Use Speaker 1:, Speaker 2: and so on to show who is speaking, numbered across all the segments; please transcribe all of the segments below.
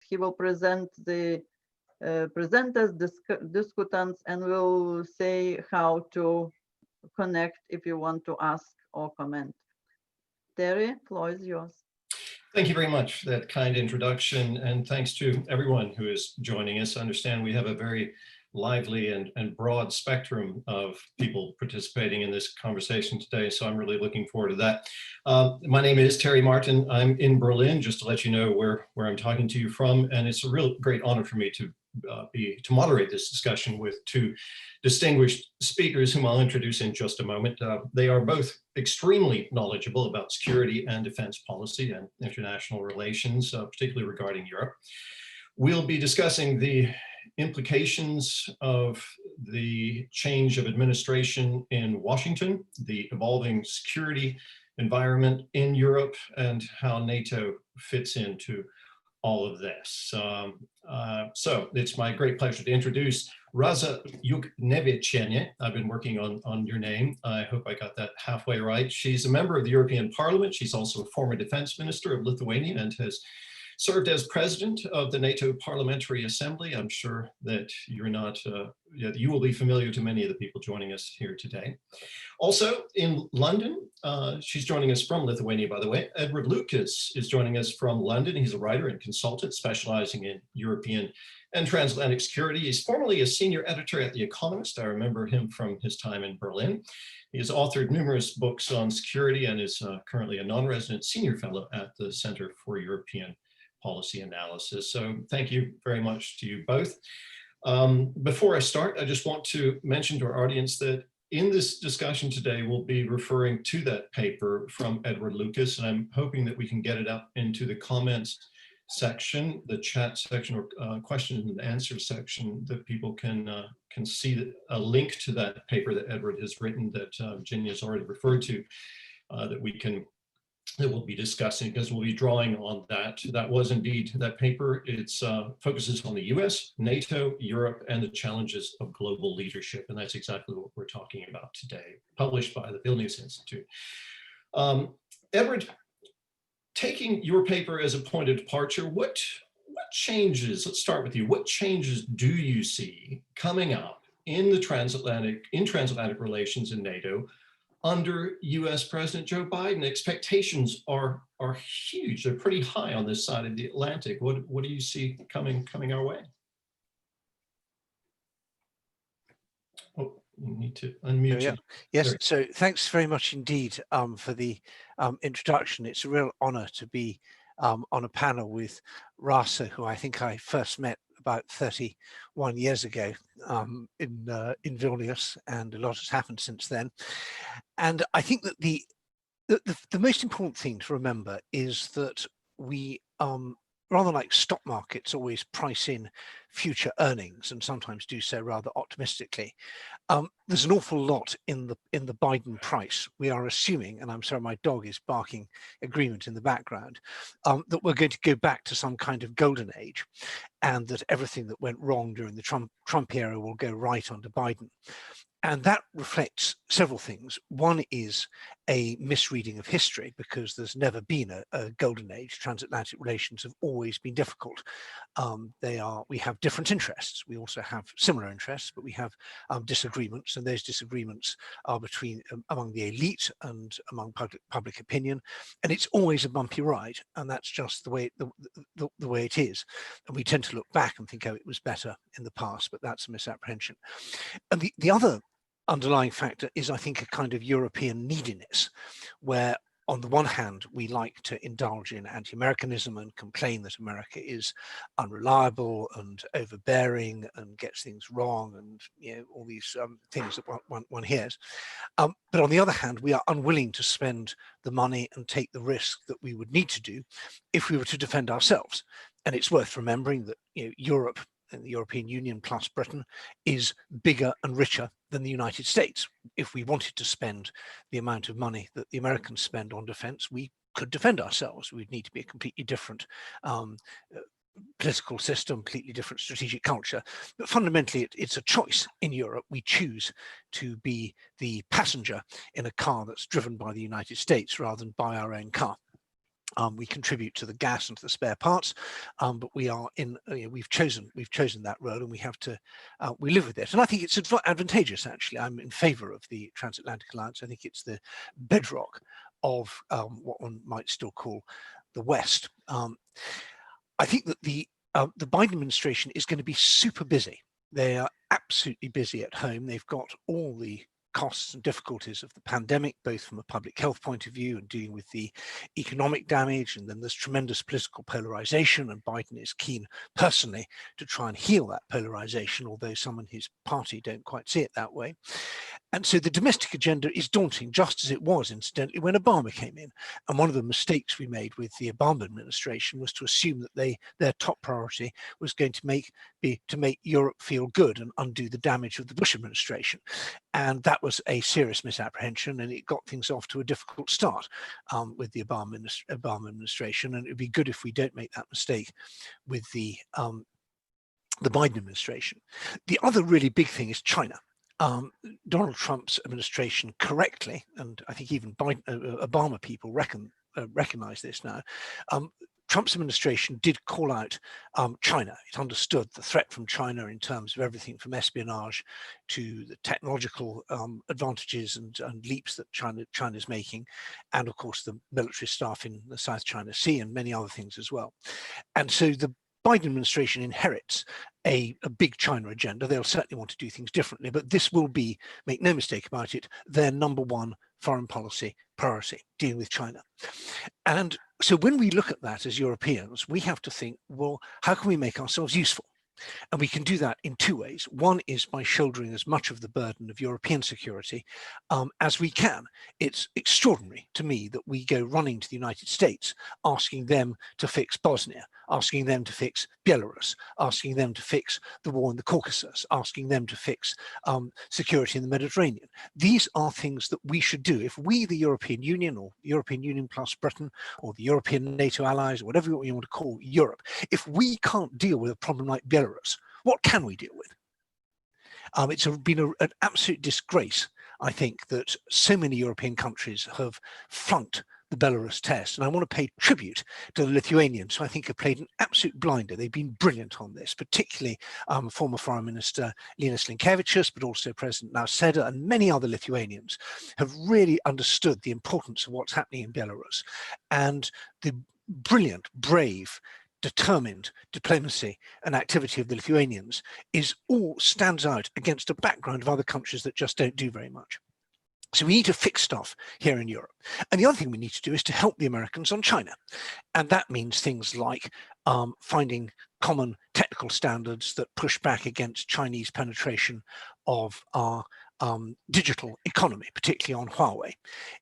Speaker 1: he will present the presenters, discutants, and will say how to connect if you want to ask or comment. Terry, floor is yours.
Speaker 2: Thank you very much for that kind introduction, and thanks to everyone who is joining us. I understand we have a very lively and broad spectrum of people participating in this conversation today, so I'm really looking forward to that. My name is Terry Martin. I'm in Berlin, just to let you know where I'm talking to you from, and it's a real great honor for me to moderate this discussion with two distinguished speakers whom I'll introduce in just a moment. They are both extremely knowledgeable about security and defense policy and international relations, particularly regarding Europe. We'll be discussing the implications of the change of administration in Washington, the evolving security environment in Europe, and how NATO fits into all of this. So it's my great pleasure to introduce Raza Jungtinėms. I've been working on your name. I hope I got that halfway right. She's a member of the European Parliament. She's also a former defense minister of Lithuania and has served as president of the NATO Parliamentary Assembly. I'm sure that you will be familiar to many of the people joining us here today. Also in London, she's joining us from Lithuania, by the way. Edward Lucas is joining us from London. He's a writer and consultant specializing in European and transatlantic security. He's formerly a senior editor at The Economist. I remember him from his time in Berlin. He has authored numerous books on security and is currently a non-resident senior fellow at the Center for European Policy Analysis. So thank you very much to you both. Before I start, I just want to mention to our audience that in this discussion today, we'll be referring to that paper from Edward Lucas, and I'm hoping that we can get it up into the comments section, the chat section, or question and answer section, that people can see a link to that paper that Edward has written that Virginia has already referred to, that we'll be discussing, because we'll be drawing on that. That was indeed that paper. It focuses on the US, NATO, Europe, and the challenges of global leadership. And that's exactly what we're talking about today, published by the Vilnius Institute. Edward, taking your paper as a point of departure, what changes, let's start with you, what changes do you see coming up in the transatlantic relations in NATO under US President Joe Biden? Expectations are huge. They're pretty high on this side of the Atlantic. What do you see coming our way? Oh, you need to unmute.
Speaker 3: Yeah. Yes, so thanks very much indeed for the introduction. It's a real honor to be on a panel with Raza, who I think I first met about 31 years ago in Vilnius, and a lot has happened since then. And I think that the most important thing to remember is that we, rather like stock markets, always price in future earnings, and sometimes do so rather optimistically. There's an awful lot in the Biden price. We are assuming, and I'm sorry, my dog is barking agreement in the background, that we're going to go back to some kind of golden age, and that everything that went wrong during the Trump era will go right under Biden. And that reflects several things. One is a misreading of history, because there's never been a golden age. Transatlantic relations have always been difficult. We have different interests. We also have similar interests, but we have disagreements, and those disagreements are among the elite and among public opinion. And it's always a bumpy ride, and that's just the way it is. And we tend to look back and think, oh, it was better in the past, but that's a misapprehension. And the other underlying factor is, I think, a kind of European neediness, where on the one hand, we like to indulge in anti-Americanism and complain that America is unreliable and overbearing and gets things wrong, and all these things that one hears. But on the other hand, we are unwilling to spend the money and take the risk that we would need to do if we were to defend ourselves. And it's worth remembering that Europe and the European Union plus Britain is bigger and richer than the United States. If we wanted to spend the amount of money that the Americans spend on defense, we could defend ourselves. We'd need to be a completely different political system, completely different strategic culture. But fundamentally, it's a choice in Europe. We choose to be the passenger in a car that's driven by the United States rather than by our own car. We contribute to the gas and to the spare parts, but we are in. We've chosen that road, and we have to. We live with it, and I think it's advantageous. Actually, I'm in favour of the transatlantic alliance. I think it's the bedrock of what one might still call the West. I think that the Biden administration is going to be super busy. They are absolutely busy at home. They've got all the costs and difficulties of the pandemic, both from a public health point of view and dealing with the economic damage, and then there's tremendous political polarization, and Biden is keen personally to try and heal that polarization, although some in his party don't quite see it that way. And so the domestic agenda is daunting, just as it was, incidentally, when Obama came in. And one of the mistakes we made with the Obama administration was to assume that their top priority was going to make Europe feel good and undo the damage of the Bush administration. And that was a serious misapprehension, and it got things off to a difficult start with the Obama administration. And it would be good if we don't make that mistake with the Biden administration. The other really big thing is China. Donald Trump's administration correctly, and I think even Obama people recognize this now, Trump's administration did call out China. It understood the threat from China in terms of everything from espionage to the technological advantages and leaps that China's making, and of course the military stuff in the South China Sea and many other things as well. And so the Biden administration inherits a big China agenda. They'll certainly want to do things differently, but this will be, make no mistake about it, their #1 foreign policy priority, dealing with China. And so when we look at that as Europeans, we have to think, well, how can we make ourselves useful? And we can do that in two ways. One is by shouldering as much of the burden of European security as we can. It's extraordinary to me that we go running to the United States, asking them to fix Bosnia, asking them to fix Belarus, asking them to fix the war in the Caucasus, asking them to fix security in the Mediterranean. These are things that we should do. If we, the European Union, or European Union plus Britain, or the European NATO allies, or whatever you want to call Europe, if we can't deal with a problem like Belarus, what can we deal with? It's been an absolute disgrace, I think, that so many European countries have flunked the Belarus test. And I want to pay tribute to the Lithuanians, who I think have played an absolute blinder. They've been brilliant on this, particularly former Foreign Minister Linas Linkevičius, but also President Nausėda and many other Lithuanians have really understood the importance of what's happening in Belarus. And the brilliant, brave, determined diplomacy and activity of the Lithuanians stands out against a background of other countries that just don't do very much. So we need to fix stuff here in Europe. And the other thing we need to do is to help the Americans on China. And that means things like finding common technical standards that push back against Chinese penetration of our digital economy, particularly on Huawei.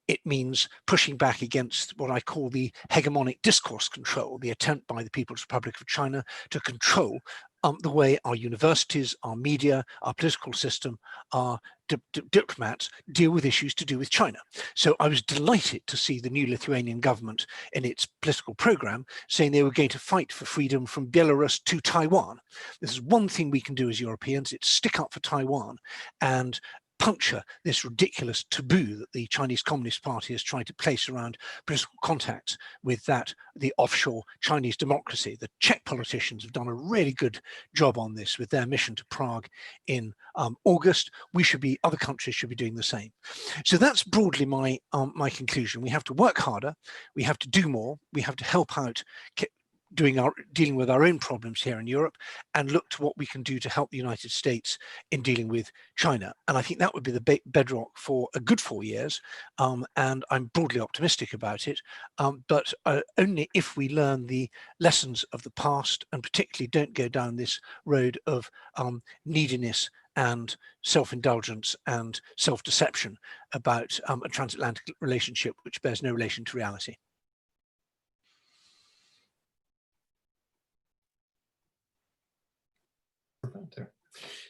Speaker 3: It means pushing back against what I call the hegemonic discourse control, the attempt by the People's Republic of China to control the way our universities, our media, our political system, our diplomats deal with issues to do with China. So I was delighted to see the new Lithuanian government in its political program saying they were going to fight for freedom from Belarus to Taiwan. This is one thing we can do as Europeans, it's stick up for Taiwan and puncture this ridiculous taboo that the Chinese Communist Party has tried to place around political contacts with the offshore Chinese democracy. The Czech politicians have done a really good job on this with their mission to Prague in August. Other countries should be doing the same. So that's broadly my conclusion. We have to work harder, we have to do more, we have to help out dealing with our own problems here in Europe, and look to what we can do to help the United States in dealing with China. And I think that would be the bedrock for a good 4 years. And I'm broadly optimistic about it, but only if we learn the lessons of the past, and particularly don't go down this road of neediness and self-indulgence and self-deception about a transatlantic relationship which bears no relation to reality.
Speaker 2: There.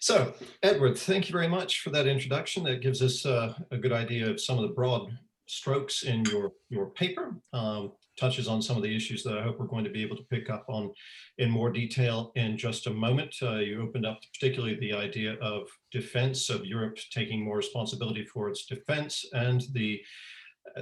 Speaker 2: So, Edward, thank you very much for that introduction. That gives us a good idea of some of the broad strokes in your paper, touches on some of the issues that I hope we're going to be able to pick up on in more detail in just a moment. You opened up particularly the idea of defense, of Europe taking more responsibility for its defense, and the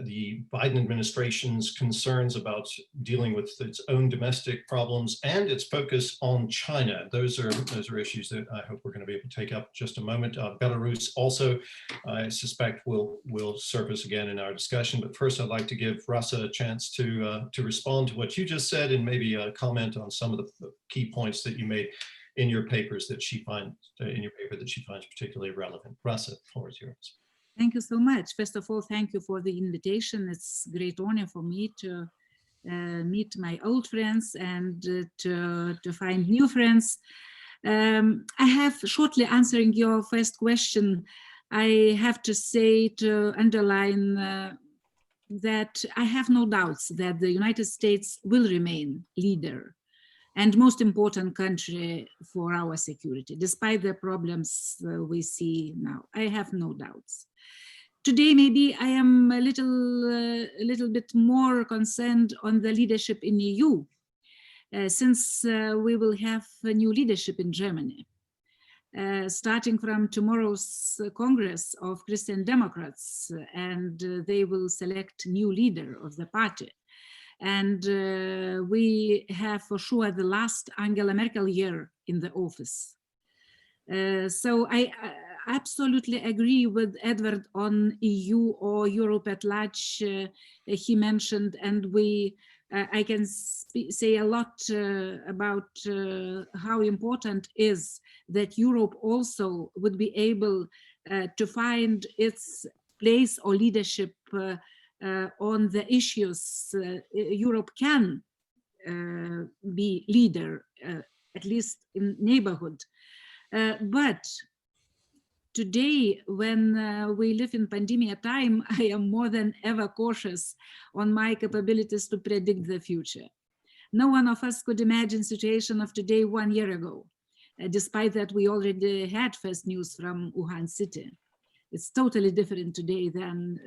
Speaker 2: the Biden administration's concerns about dealing with its own domestic problems and its focus on China. Those are issues that I hope we're going to be able to take up in just a moment. Belarus also, I suspect, will surface again in our discussion. But first, I'd like to give Rasa a chance to respond to what you just said and maybe comment on some of the key points that you made in your papers that she finds particularly relevant. Rasa, the floor is yours.
Speaker 4: Thank you so much. First of all, thank you for the invitation. It's a great honor for me to meet my old friends and to find new friends. I have, shortly answering your first question, I have to say, to underline that I have no doubts that the United States will remain leader and most important country for our security, despite the problems we see now. I have no doubts. Today, maybe I am a little bit more concerned on the leadership in EU, since we will have a new leadership in Germany. Starting from tomorrow's Congress of Christian Democrats, and they will select new leader of the party. And we have for sure the last Angela Merkel year in the office. So I absolutely agree with Edward on EU or Europe at large. He mentioned, and I can say a lot about how important is that Europe also would be able to find its place or leadership on the issues. Europe can be leader, at least in neighborhood. But today, when we live in pandemic time, I am more than ever cautious on my capabilities to predict the future. No one of us could imagine situation of today 1 year ago, despite that we already had first news from Wuhan city. It's totally different today than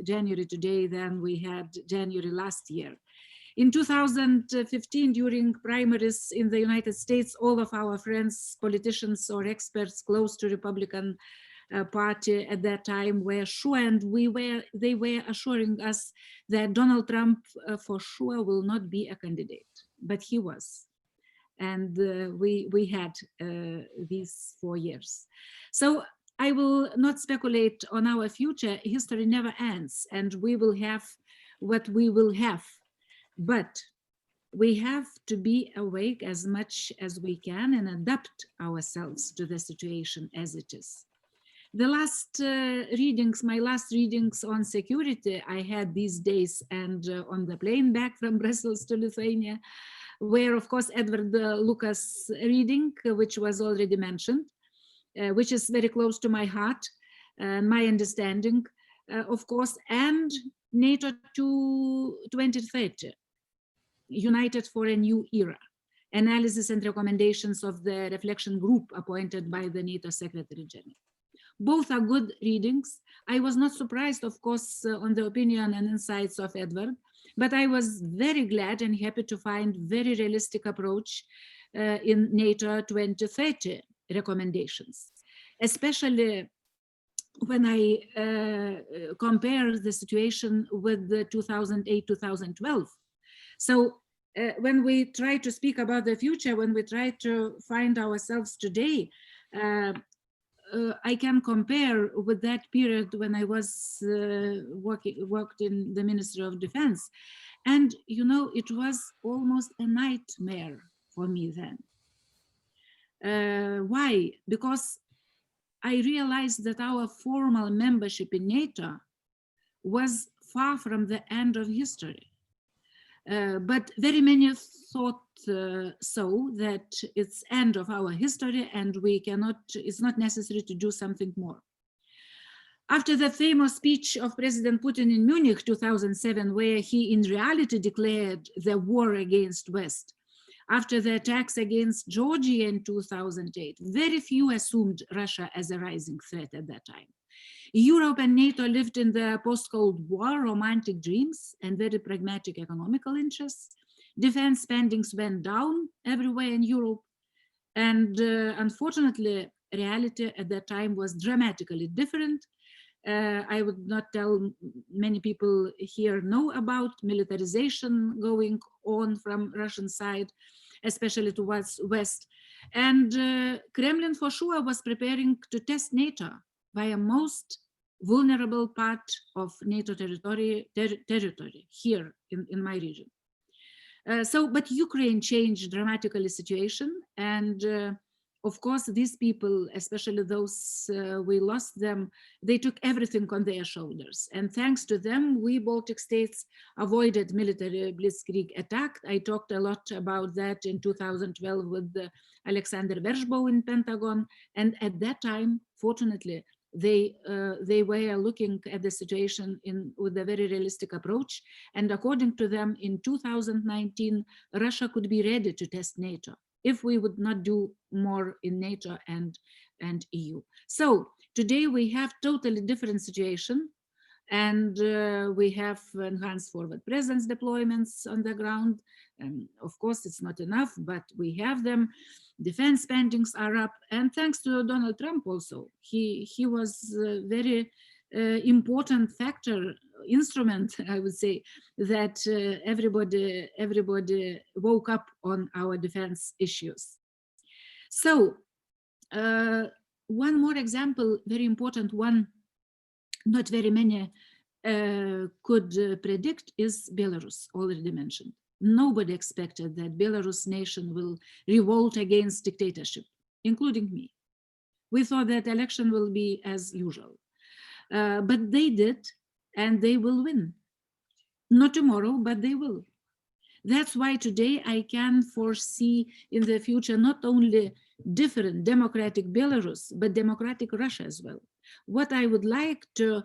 Speaker 4: January today than we had January last year. In 2015, during primaries in the United States, all of our friends, politicians or experts close to Republican Party at that time were sure, and they were assuring us that Donald Trump for sure will not be a candidate, but he was. And we had these 4 years. So I will not speculate on our future. History never ends, and we will have what we will have. But we have to be awake as much as we can and adapt ourselves to the situation as it is. The last readings, my last readings on security I had these days and on the plane back from Brussels to Lithuania, were of course Edward Lucas reading, which was already mentioned, which is very close to my heart, my understanding, of course, and NATO 2030. United for a New Era, analysis and recommendations of the reflection group appointed by the NATO Secretary General. Both are good readings. I was not surprised, of course, on the opinion and insights of Edward, but I was very glad and happy to find very realistic approach in NATO 2030 recommendations, especially when I compare the situation with the 2008-2012. So when we try to speak about the future, when we try to find ourselves today, I can compare with that period when I was worked in the Ministry of Defense. And, you know, it was almost a nightmare for me then. Why? Because I realized that our formal membership in NATO was far from the end of history. But very many thought so that it's end of our history and we cannot, it's not necessary to do something more. After the famous speech of President Putin in Munich 2007, where he in reality declared the war against West, after the attacks against Georgia in 2008, very few assumed Russia as a rising threat at that time. Europe and NATO lived in the post-Cold War romantic dreams and very pragmatic economical interests. Defense spendings went down everywhere in Europe. And unfortunately, reality at that time was dramatically different. I would not tell many people here know about militarization going on from Russian side, especially towards West. And Kremlin for sure was preparing to test NATO via most vulnerable part of NATO territory here in my region. But Ukraine changed dramatically situation, and of course these people, especially those we lost them, they took everything on their shoulders, and thanks to them we Baltic states avoided military blitzkrieg attack. I talked a lot about that in 2012 with Alexander Verzhbo in Pentagon, and at that time, fortunately, they were looking at the situation with a very realistic approach, and according to them, in 2019, Russia could be ready to test NATO if we would not do more in NATO and EU. So today we have totally different situation, and we have enhanced forward presence deployments on the ground. And of course, it's not enough, but we have them. Defense spendings are up, and thanks to Donald Trump also. He was a very important factor, instrument, I would say, that everybody woke up on our defense issues. So one more example, very important one, not very many could predict, is Belarus, already mentioned. Nobody expected that Belarus nation will revolt against dictatorship, including me. We thought that election will be as usual, but they did, and they will win. Not tomorrow, but they will. That's why today I can foresee in the future not only different democratic Belarus, but democratic Russia as well. What I would like to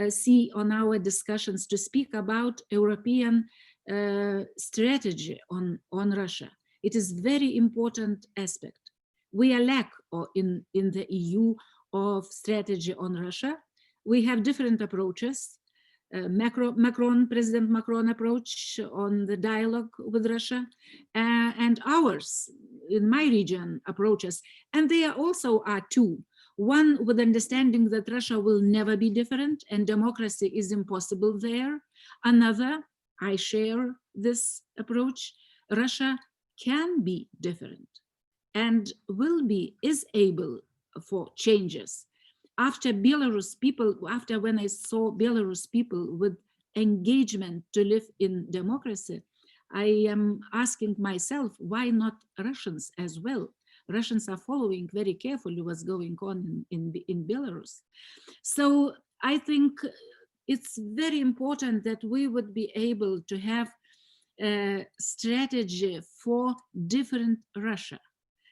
Speaker 4: see on our discussions, to speak about European strategy on Russia. It is very important aspect. We are lack in the EU of strategy on Russia. We have different approaches. President Macron approach on the dialogue with Russia, and ours in my region approaches. And there also are two. One with understanding that Russia will never be different and democracy is impossible there. Another, I share this approach, Russia can be different and is able for changes. After Belarus people, when I saw Belarus people with engagement to live in democracy, I am asking myself, why not Russians as well? Russians are following very carefully what's going on in Belarus. So I think it's very important that we would be able to have a strategy for different Russia.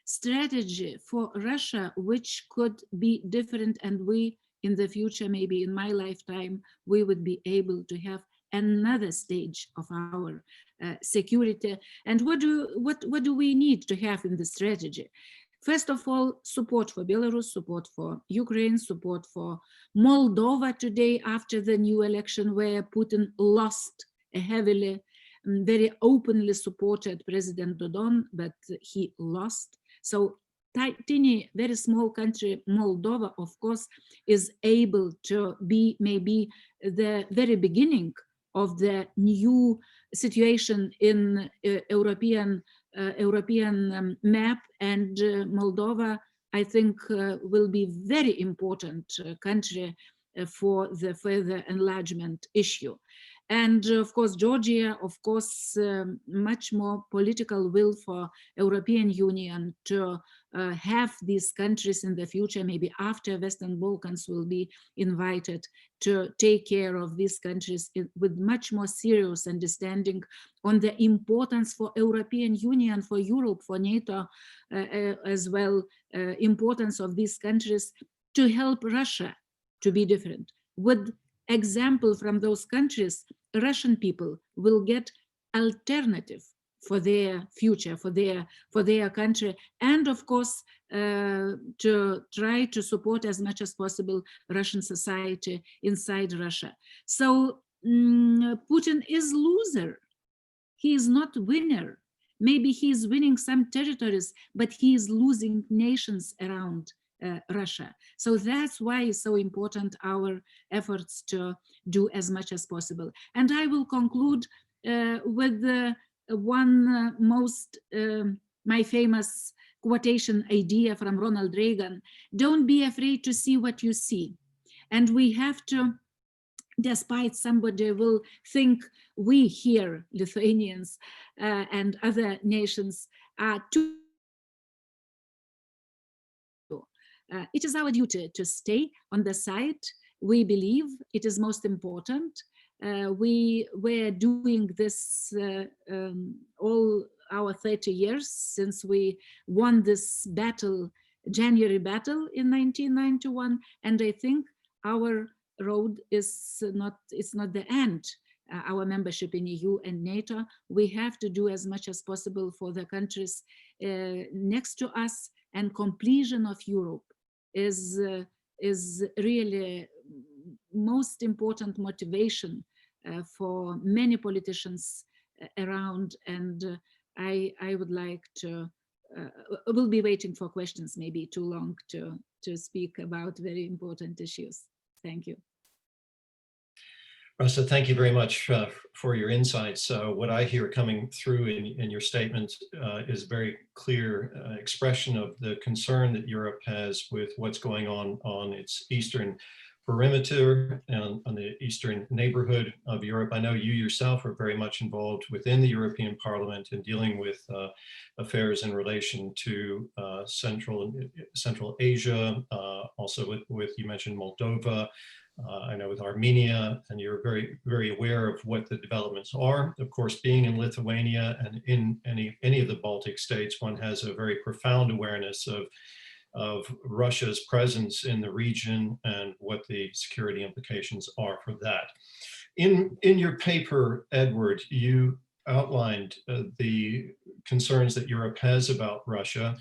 Speaker 4: Strategy for Russia which could be different, and we in the future, maybe in my lifetime, we would be able to have another stage of our security. And what do we need to have in the strategy? First of all, support for Belarus, support for Ukraine, support for Moldova today after the new election where Putin lost a heavily, very openly supported President Dodon, but he lost. So tiny, very small country, Moldova, of course, is able to be maybe the very beginning of the new situation in European map, and Moldova, I think, will be very important country for the further enlargement issue. And of course, Georgia, of course, much more political will for European Union to have these countries in the future, maybe after Western Balkans will be invited to take care of these countries with much more serious understanding on the importance for European Union, for Europe, for NATO as well, importance of these countries to help Russia to be different. With example from those countries, Russian people will get alternative for their future, for their country, and of course to try to support as much as possible Russian society inside Russia. So Putin is loser. He is not winner. Maybe he is winning some territories, but he is losing nations around Russia. So that's why it's so important our efforts to do as much as possible. And I will conclude with one my famous quotation idea from Ronald Reagan: don't be afraid to see what you see. And we have to, despite somebody will think we here, Lithuanians and other nations, are too, it is our duty to stay on the side we believe it is most important. We were doing this all our 30 years since we won this battle, January battle in 1991, and I think our road is not, it's not the end. Our membership in EU and NATO, we have to do as much as possible for the countries next to us, and completion of Europe is really most important motivation for many politicians around. And I would like to, we'll be waiting for questions, maybe too long to speak about very important issues. Thank you.
Speaker 2: Rasa, thank you very much for your insights. What I hear coming through in your statement is very clear expression of the concern that Europe has with what's going on its eastern perimeter and on the eastern neighborhood of Europe. I know you yourself are very much involved within the European Parliament in dealing with affairs in relation to Central Asia, also with you mentioned Moldova. I know with Armenia, and you're very, very aware of what the developments are. Of course, being in Lithuania and in any of the Baltic states, one has a very profound awareness of Russia's presence in the region and what the security implications are for that. In your paper, Edward, you outlined the concerns that Europe has about Russia.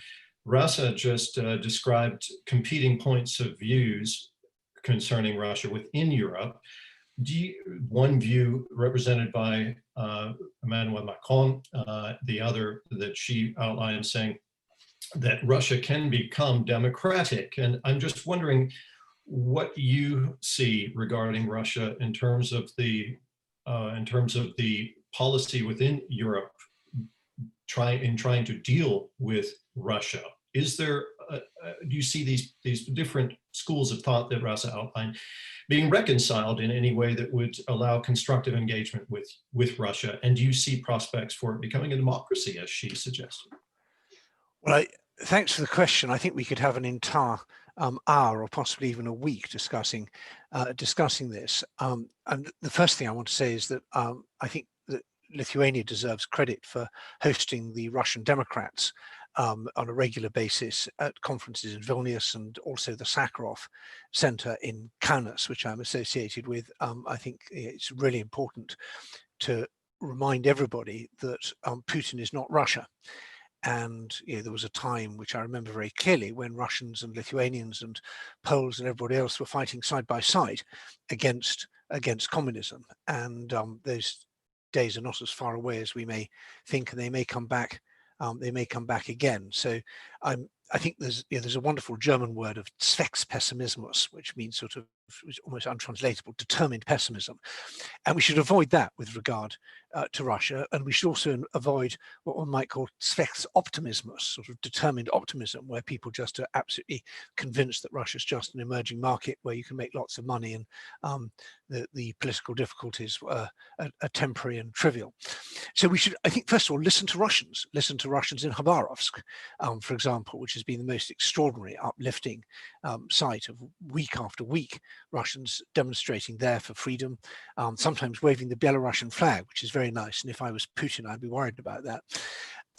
Speaker 2: Rasa just described competing points of views concerning Russia within Europe. One view represented by Emmanuel Macron, the other that she outlined saying that Russia can become democratic. And I'm just wondering what you see regarding Russia in terms of the policy within Europe trying to deal with Russia. Is there, do you see these different schools of thought that Rasa outlined being reconciled in any way that would allow constructive engagement with Russia? And do you see prospects for it becoming a democracy, as she suggested?
Speaker 3: Well, thanks for the question. I think we could have an entire hour or possibly even a week discussing this. And the first thing I want to say is that I think that Lithuania deserves credit for hosting the Russian Democrats on a regular basis at conferences in Vilnius, and also the Sakharov Center in Kaunas, which I'm associated with. I think it's really important to remind everybody that Putin is not Russia. And there was a time, which I remember very clearly, when Russians and Lithuanians and Poles and everybody else were fighting side by side against communism. And those days are not as far away as we may think, and they may come back. They may come back again. So I think there's a wonderful German word of Zweckspessimismus, which means sort of almost untranslatable, determined pessimism. And we should avoid that with regard to Russia. And we should also avoid what one might call Zwecksoptimismus, sort of determined optimism, where people just are absolutely convinced that Russia's just an emerging market where you can make lots of money, and the political difficulties are temporary and trivial. So we should, I think, first of all, listen to Russians in Khabarovsk, for example, which has been the most extraordinary, uplifting sight of week after week, Russians demonstrating there for freedom, sometimes waving the Belarusian flag, which is very nice. And if I was Putin, I'd be worried about that.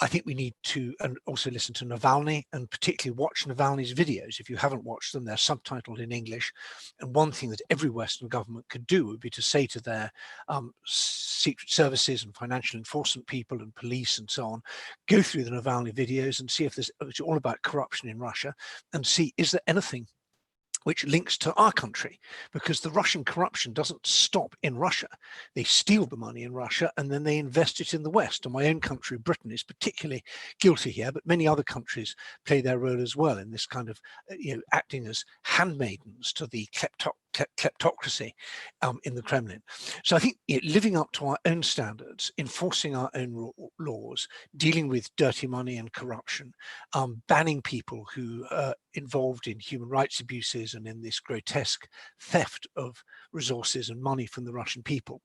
Speaker 3: I think we need to also listen to Navalny, and particularly watch Navalny's videos. If you haven't watched them, they're subtitled in English. And one thing that every Western government could do would be to say to their secret services and financial enforcement people and police and so on, go through the Navalny videos and see if it's all about corruption in Russia, and see, is there anything which links to our country, because the Russian corruption doesn't stop in Russia. They steal the money in Russia and then they invest it in the West. And my own country, Britain, is particularly guilty here, but many other countries play their role as well in this kind of, acting as handmaidens to the kleptocracy in the Kremlin. So I think living up to our own standards, enforcing our own laws, dealing with dirty money and corruption, banning people who are involved in human rights abuses and in this grotesque theft of resources and money from the Russian people.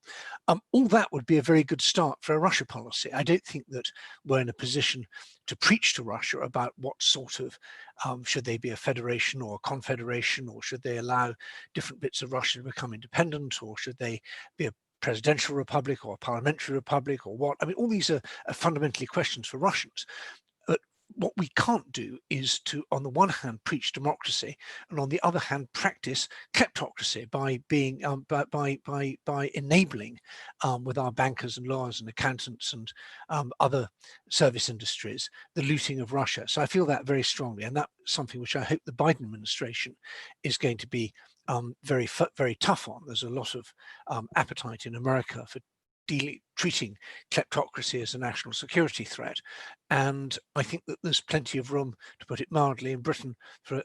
Speaker 3: All that would be a very good start for a Russia policy. I don't think that we're in a position to preach to Russia about what sort of, should they be a federation or a confederation, or should they allow different bits of Russia to become independent, or should they be a presidential republic or a parliamentary republic, or what? I mean, all these are fundamentally questions for Russians. But what we can't do is to, on the one hand, preach democracy, and on the other hand, practice kleptocracy by being by enabling with our bankers and lawyers and accountants and other service industries the looting of Russia. So I feel that very strongly, and that's something which I hope the Biden administration is going to be very tough on. There's a lot of appetite in America for treating kleptocracy as a national security threat, and I think that there's plenty of room, to put it mildly, in Britain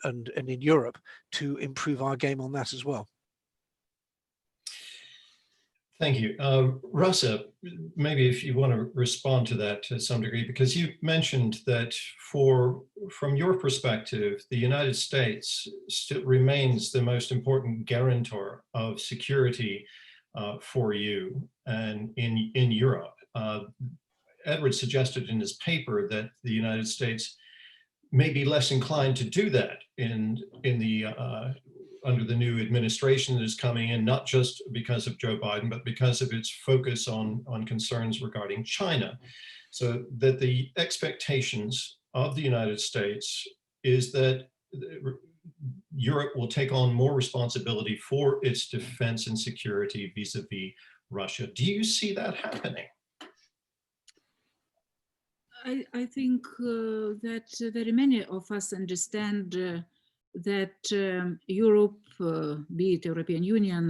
Speaker 3: and in Europe to improve our game on that as well.
Speaker 2: Thank you. Rasa, maybe if you want to respond to that to some degree, because you mentioned that from your perspective, the United States still remains the most important guarantor of security for you and in Europe. Edward suggested in his paper that the United States may be less inclined to do that under the new administration that is coming in, not just because of Joe Biden, but because of its focus on concerns regarding China. So that the expectations of the United States is that Europe will take on more responsibility for its defense and security vis-a-vis Russia. Do you see that happening?
Speaker 4: I think that very many of us understand that Europe, be it European Union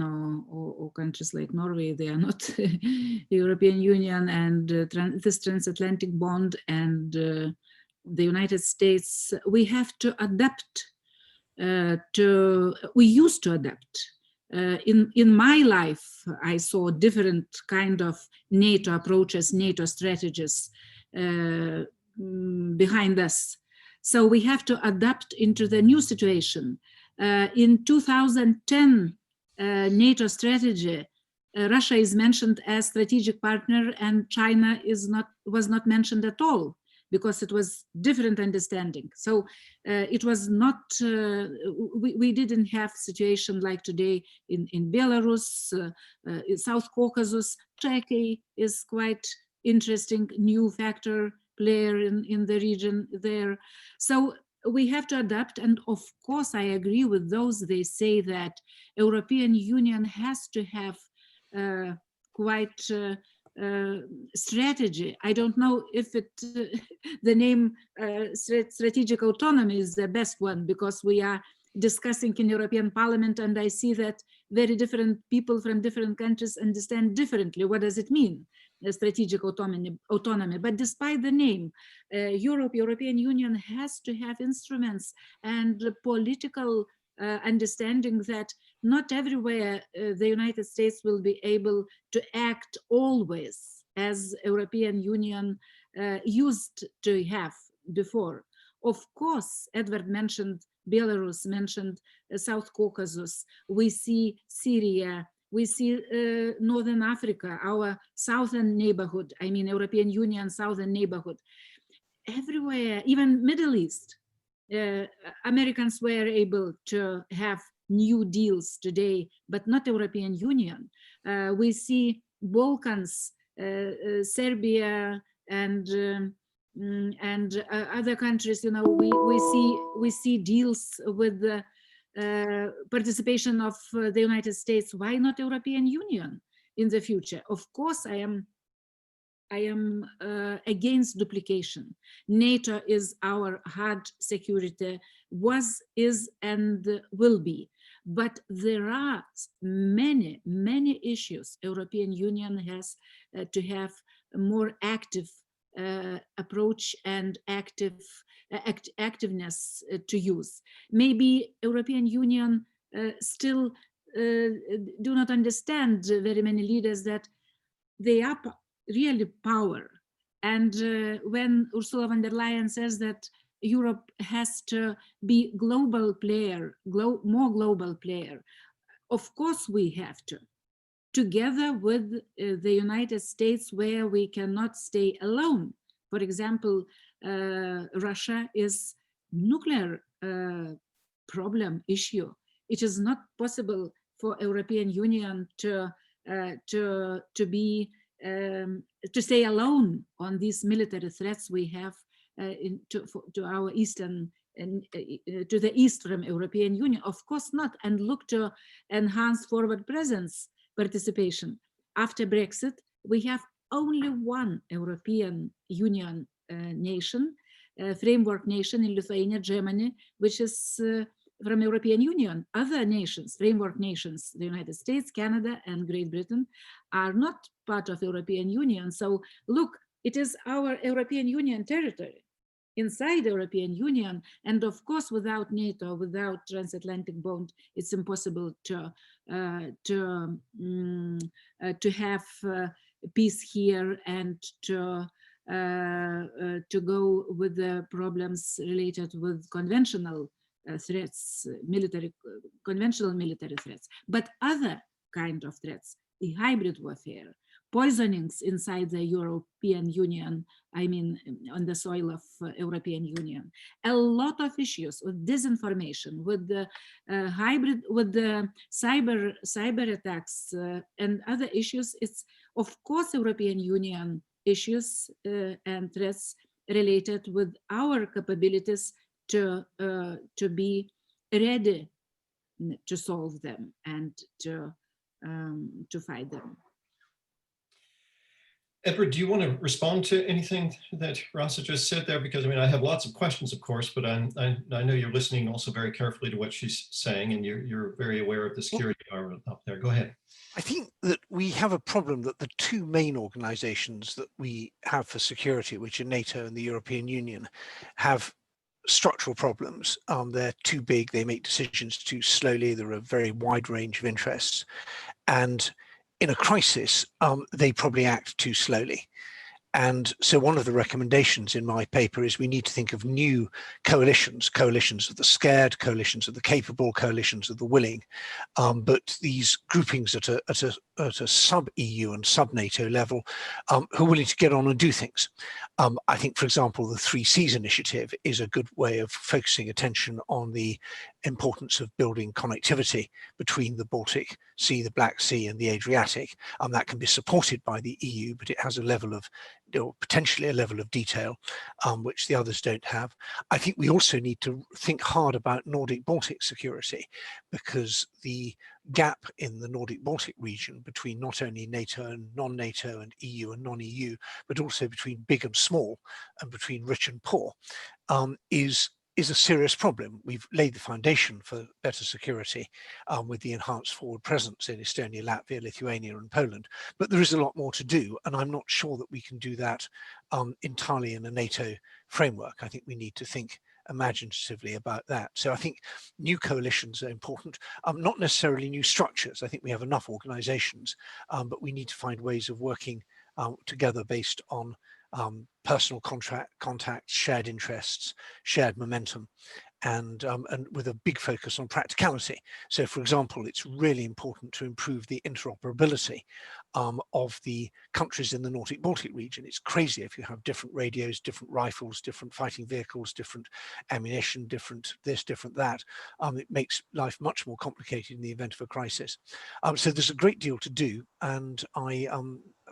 Speaker 4: or countries like Norway, they are not European Union, and this transatlantic bond and the United States, we have to adapt we used to adapt. In my life, I saw different kind of NATO approaches, NATO strategies behind us. So we have to adapt into the new situation. In 2010 NATO strategy, Russia is mentioned as strategic partner, and China was not mentioned at all, because it was different understanding. So it was not, we didn't have situation like today in Belarus, in South Caucasus. Turkey is quite interesting new factor player in the region there. So we have to adapt, and of course I agree with those, they say that European Union has to have quite strategy. I don't know if the name strategic autonomy is the best one, because we are discussing in European Parliament, and I see that very different people from different countries understand differently what does it mean, strategic autonomy. But despite the name, European Union has to have instruments and political understanding that not everywhere the United States will be able to act always as European Union used to have before. Of course, Edward mentioned Belarus, mentioned South Caucasus. We see Syria, we see Northern Africa, our southern neighborhood, I mean European Union southern neighborhood. Everywhere, even Middle East, Americans were able to have new deals today, but not European Union. We see Balkans, Serbia, and other countries. You know, we see deals with the participation of the United States. Why not European Union in the future? Of course, I am against duplication. NATO is our hard security, was, is, and will be. But there are many, many issues. European Union has to have a more active approach and activeness to use. Maybe European Union still do not understand, very many leaders, that they are really power. And when Ursula von der Leyen says that Europe has to be global player, more global player, of course we have to, together with the United States, where we cannot stay alone. For example, Russia is nuclear problem issue. It is not possible for European Union to stay alone on these military threats we have to our eastern and to the east from European Union. Of course not, and look to enhance forward presence participation. After Brexit, we have only one European Union nation, framework nation in Lithuania, Germany, which is from European Union. Other nations, framework nations, the United States, Canada, and Great Britain, are not part of European Union. So look, it is our European Union territory inside the European Union. And of course, without NATO, without transatlantic bond, it's impossible to have peace here and to go with the problems related with conventional threats, conventional military threats, but other kind of threats, the hybrid warfare, poisonings inside the European Union, I mean, on the soil of European Union, a lot of issues with disinformation, with the hybrid, with the cyber attacks and other issues. It's of course European Union issues and threats related with our capabilities to be ready to solve them and to fight them.
Speaker 2: Edward, do you want to respond to anything that Rasa just said there? Because I mean, I have lots of questions, of course, but I know you're listening also very carefully to what she's saying, and you're very aware of the security environment up there. Go ahead.
Speaker 3: I think that we have a problem that the two main organizations that we have for security, which are NATO and the European Union, have structural problems. They're too big, they make decisions too slowly, there are a very wide range of interests. And in a crisis, they probably act too slowly. And so one of the recommendations in my paper is we need to think of new coalitions, coalitions of the scared, coalitions of the capable, coalitions of the willing. But these groupings at a sub-EU and sub-NATO level who are willing to get on and do things. I think, for example, the 3 Seas initiative is a good way of focusing attention on the importance of building connectivity between the Baltic Sea, the Black Sea, and the Adriatic. That can be supported by the EU, but it has a level of, or potentially a level of detail which the others don't have. I think we also need to think hard about Nordic-Baltic security, because the gap in the Nordic-Baltic region between not only NATO and non-NATO and EU and non-EU, but also between big and small and between rich and poor is a serious problem. We've laid the foundation for better security with the enhanced forward presence in Estonia, Latvia, Lithuania, and Poland. But there is a lot more to do, and I'm not sure that we can do that entirely in a NATO framework. I think we need to think imaginatively about that. So I think new coalitions are important, not necessarily new structures. I think we have enough organizations, but we need to find ways of working together based on personal contacts, shared interests, shared momentum, and with a big focus on practicality. So, for example, it's really important to improve the interoperability of the countries in the Nordic-Baltic region. It's crazy if you have different radios, different rifles, different fighting vehicles, different ammunition, different this, different that. It makes life much more complicated in the event of a crisis. So there's a great deal to do, and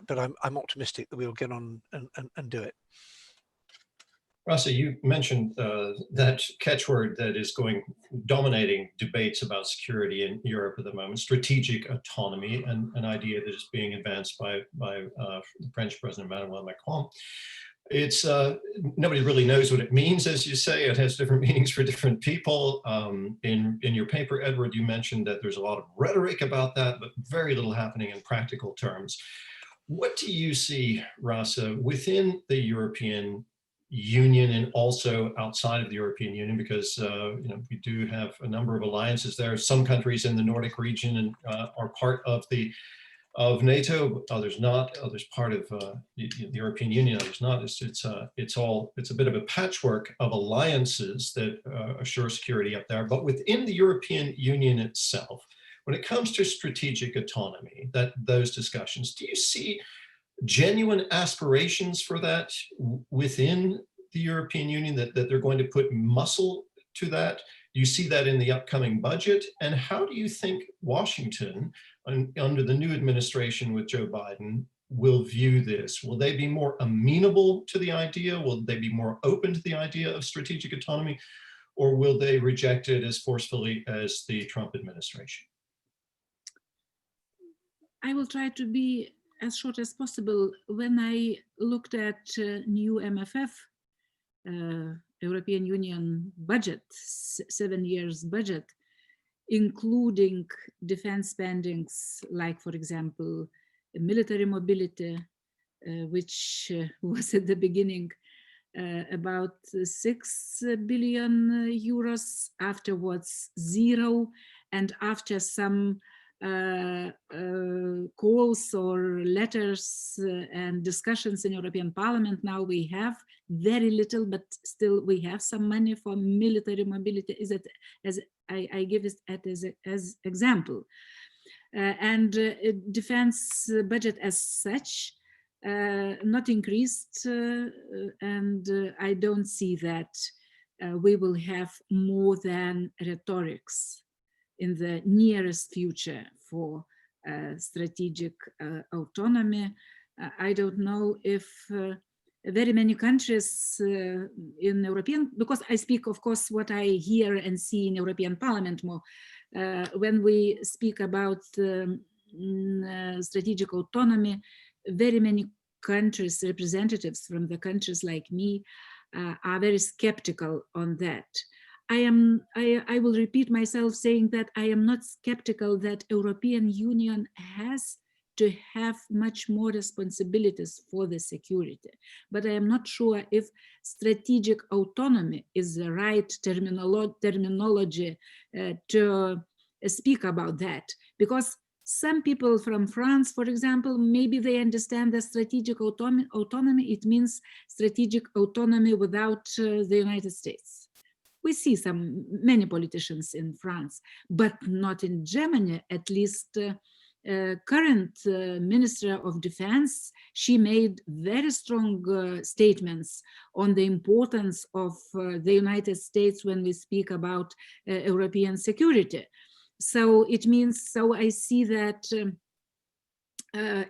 Speaker 3: but I'm optimistic that we'll get on and do it.
Speaker 2: Rasa, you mentioned that catchword that is dominating debates about security in Europe at the moment, strategic autonomy, and an idea that is being advanced by the French President Emmanuel Macron. It's nobody really knows what it means, as you say. It has different meanings for different people. In your paper, Edward, you mentioned that there's a lot of rhetoric about that, but very little happening in practical terms. What do you see, Rasa, within the European Union and also outside of the European Union? Because we do have a number of alliances there. Some countries in the Nordic region and are part of NATO, others not. Others part of the European Union, others not. It's a bit of a patchwork of alliances that assure security up there. But within the European Union itself, when it comes to strategic autonomy, those discussions, do you see genuine aspirations for that within the European Union, that they're going to put muscle to that? Do you see that in the upcoming budget? And how do you think Washington, under the new administration with Joe Biden, will view this? Will they be more amenable to the idea? Will they be more open to the idea of strategic autonomy? Or will they reject it as forcefully as the Trump administration?
Speaker 4: I will try to be as short as possible. When I looked at new MFF, European Union budget, 7 years budget, including defense spendings, like, for example, military mobility, which was at the beginning about 6 billion euros, afterwards 0, and after some calls or letters and discussions in European Parliament, now we have very little, but still we have some money for military mobility. Is it, as I give it as example, and defense budget as such not increased, and I don't see that we will have more than rhetorics in the nearest future for strategic autonomy. I don't know if very many countries in European, because I speak, of course, what I hear and see in European Parliament more. When we speak about strategic autonomy, very many countries, representatives from the countries like me, are very skeptical on that. I will repeat myself saying that I am not skeptical that European Union has to have much more responsibilities for the security, but I am not sure if strategic autonomy is the right terminology to speak about that, because some people from France, for example, maybe they understand that strategic autonomy, it means strategic autonomy without the United States. We see many politicians in France, but not in Germany. At least current Minister of Defense, she made very strong statements on the importance of the United States when we speak about European security. So it means, so I see that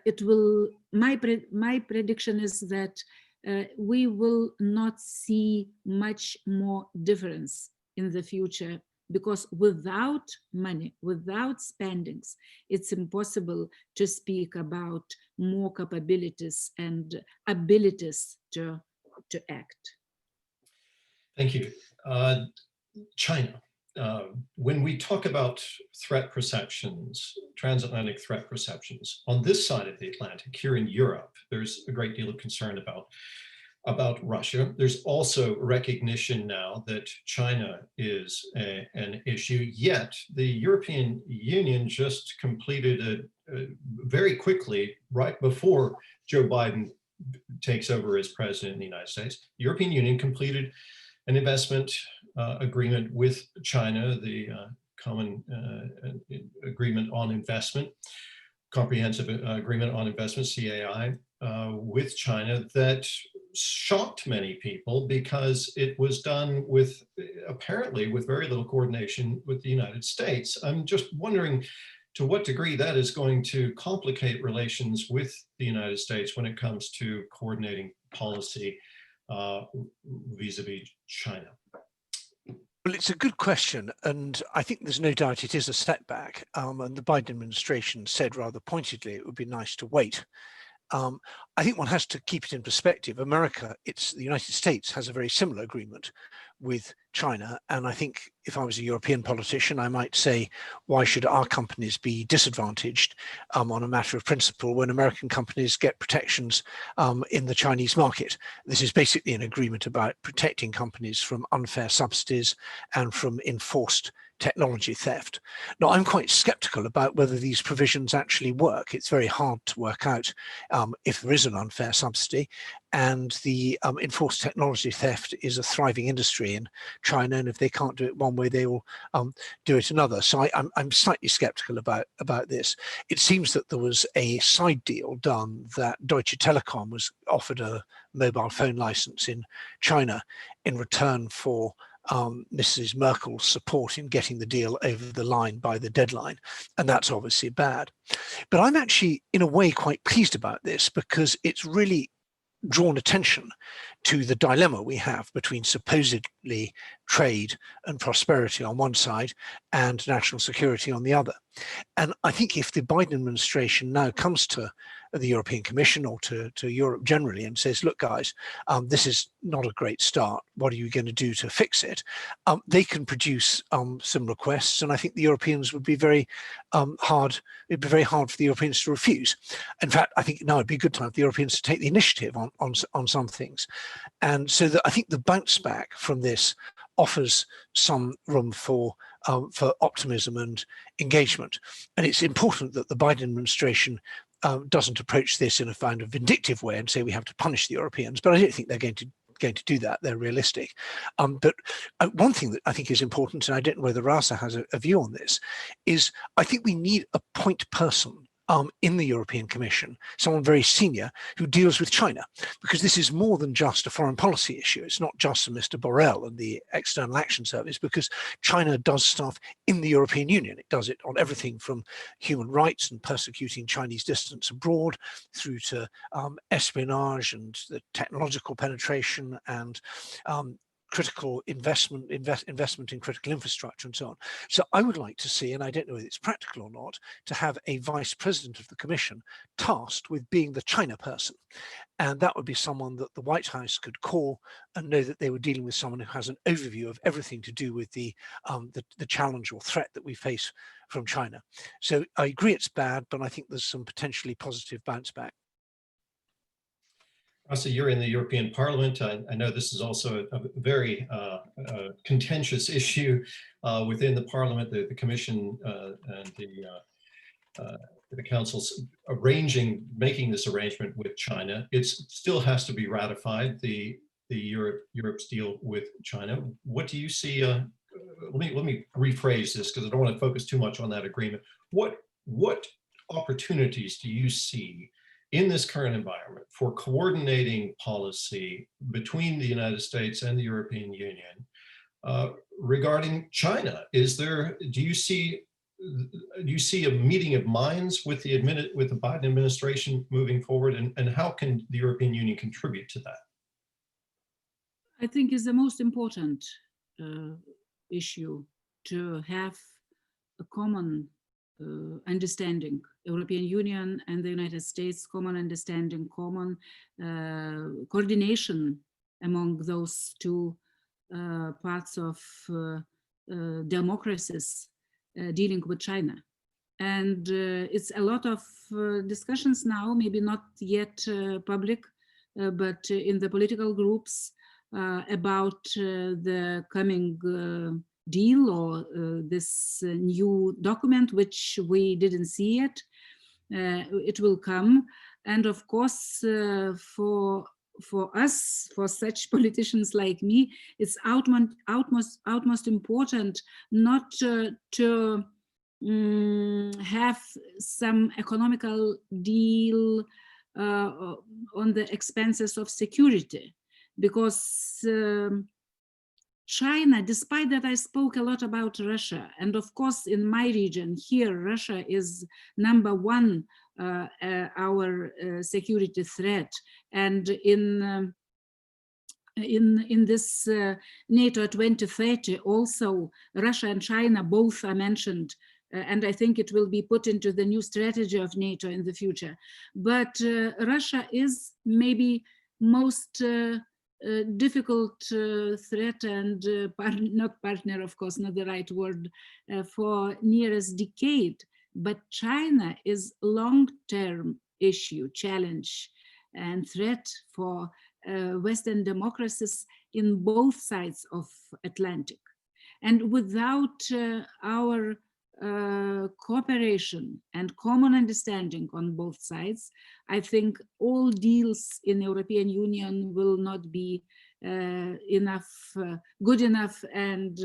Speaker 4: it will, my prediction is that we will not see much more difference in the future, because without money, without spendings, it's impossible to speak about more capabilities and abilities to act.
Speaker 2: Thank you. China. When we talk about threat perceptions, transatlantic threat perceptions, on this side of the Atlantic, here in Europe, there's a great deal of concern about Russia. There's also recognition now that China is an issue, yet the European Union just completed very quickly, right before Joe Biden takes over as president in the United States, the European Union completed an investment agreement with China, the common agreement on investment, comprehensive agreement on investment, CAI, with China, that shocked many people because it was done with, apparently, with very little coordination with the United States. I'm just wondering to what degree that is going to complicate relations with the United States when it comes to coordinating policy vis-a-vis China.
Speaker 3: Well, it's a good question, and I think there's no doubt it is a setback. And the Biden administration said rather pointedly it would be nice to wait I think one has to keep it in perspective. The United States has a very similar agreement with China. And I think if I was a European politician, I might say, why should our companies be disadvantaged on a matter of principle when American companies get protections in the Chinese market? This is basically an agreement about protecting companies from unfair subsidies and from enforced technology theft. Now, I'm quite skeptical about whether these provisions actually work. It's very hard to work out if there is an unfair subsidy, and the enforced technology theft is a thriving industry in China, and if they can't do it one way, they will do it another. So I'm slightly skeptical about this. It seems that there was a side deal done that Deutsche Telekom was offered a mobile phone license in China in return for Mrs. Merkel's support in getting the deal over the line by the deadline, and that's obviously bad. But I'm actually, in a way, quite pleased about this because it's really drawn attention to the dilemma we have between supposedly trade and prosperity on one side and national security on the other. And I think if the Biden administration now comes to the European Commission or to Europe generally and says, look, guys, this is not a great start. What are you going to do to fix it? They can produce some requests. And I think the Europeans would be very hard. It'd be very hard for the Europeans to refuse. In fact, I think now it'd be a good time for the Europeans to take the initiative on some things. And so that I think the bounce back from this offers some room for optimism and engagement. And it's important that the Biden administration doesn't approach this in a kind of vindictive way and say we have to punish the Europeans, but I don't think they're going to do that. They're realistic. But one thing that I think is important, and I don't know whether Rasa has a view on this, is I think we need a point person in the European Commission, someone very senior who deals with China, because this is more than just a foreign policy issue. It's not just for Mr. Borrell and the External Action Service, because China does stuff in the European Union. It does it on everything from human rights and persecuting Chinese dissidents abroad through to espionage and the technological penetration and critical investment in critical infrastructure and so on. So I would like to see, and I don't know whether it's practical or not, to have a vice president of the Commission tasked with being the China person. And that would be someone that the White House could call and know that they were dealing with someone who has an overview of everything to do with the challenge or threat that we face from China. So I agree it's bad, but I think there's some potentially positive bounce back.
Speaker 2: Rasa, you're in the European Parliament. I know this is also a very contentious issue within the Parliament. The Commission and the Council's making this arrangement with China. It still has to be ratified. The Europe's deal with China. What do you see? Let me rephrase this because I don't want to focus too much on that agreement. What opportunities do you see in this current environment for coordinating policy between the United States and the European Union regarding China? Do you see a meeting of minds with the Biden administration moving forward, and how can the European Union contribute to that?
Speaker 4: I think it's the most important issue to have a common understanding, European Union and the United States, common understanding, common coordination among those two parts of democracies dealing with China. And it's a lot of discussions now, maybe not yet public, but in the political groups about the coming deal or this new document, which we didn't see yet. It will come. And of course, for us, for such politicians like me, it's utmost important not to have some economical deal on the expenses of security, because China, despite that I spoke a lot about Russia, and of course in my region here, Russia is #1 our security threat, and in this NATO 2030 also Russia and China both are mentioned and I think it will be put into the new strategy of NATO in the future. But Russia is maybe most difficult threat and not partner, of course, not the right word, for nearest decade. But China is long-term issue, challenge, and threat for Western democracies in both sides of Atlantic. And without our cooperation and common understanding on both sides, I think all deals in European Union will not be good enough, and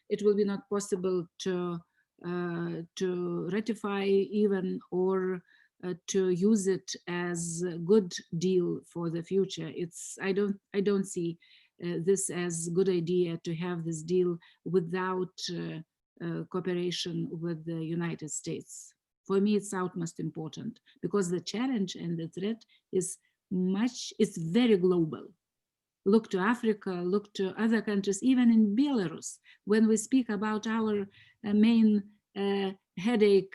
Speaker 4: it will be not possible to ratify even, or to use it as a good deal for the future. I don't see this as a good idea to have this deal without cooperation with the United States. For me, it's utmost important, because the challenge and the threat is very global. Look to Africa, look to other countries, even in Belarus. When we speak about our main headache,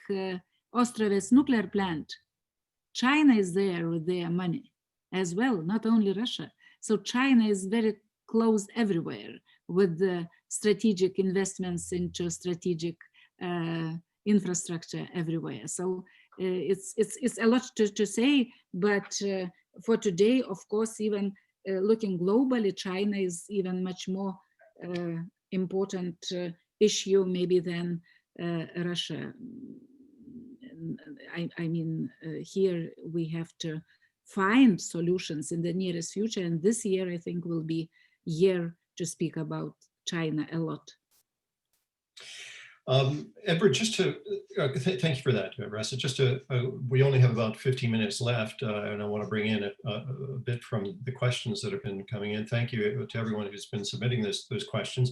Speaker 4: Ostrovets nuclear plant, China is there with their money as well, not only Russia. So China is very close everywhere with the strategic investments into strategic infrastructure everywhere. So it's a lot to say, but for today, of course, even looking globally, China is even much more important issue maybe than Russia. I mean, here we have to find solutions in the nearest future, and this year I think will be year to speak about China a lot.
Speaker 2: Edward, just to thank you for that, Rasa. Just to we only have about 15 minutes left, and I want to bring in a bit from the questions that have been coming in. Thank you to everyone who's been submitting those questions.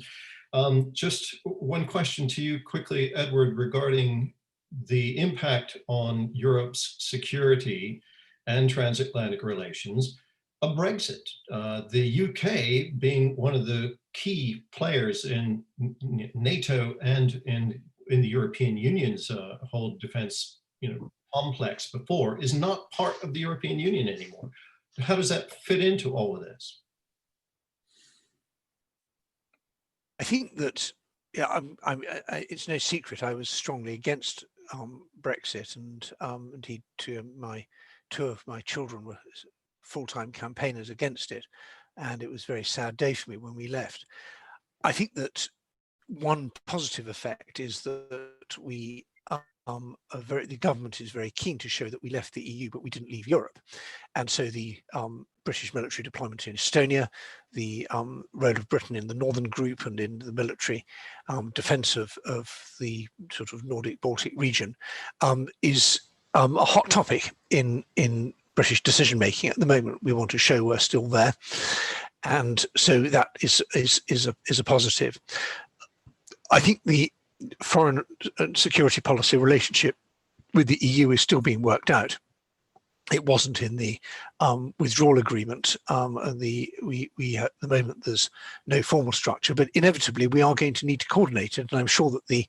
Speaker 2: Just one question to you quickly, Edward, regarding the impact on Europe's security and transatlantic relations of Brexit. The UK being one of the key players in NATO and in the European Union's whole defense complex before, is not part of the European Union anymore. How does that fit into all of this?
Speaker 3: I think that, yeah, it's no secret I was strongly against Brexit, and indeed two of my children were full-time campaigners against it, and it was a very sad day for me when we left. I think that one positive effect is that we the government is very keen to show that we left the EU, but we didn't leave Europe. And so the British military deployment in Estonia, the role of Britain in the Northern Group and in the military defense of the sort of Nordic-Baltic region is a hot topic in British decision-making at the moment. We want to show we're still there. And so that is a positive. I think the foreign and security policy relationship with the EU is still being worked out. It wasn't in the withdrawal agreement, and at the moment there's no formal structure, but inevitably we are going to need to coordinate it. And I'm sure that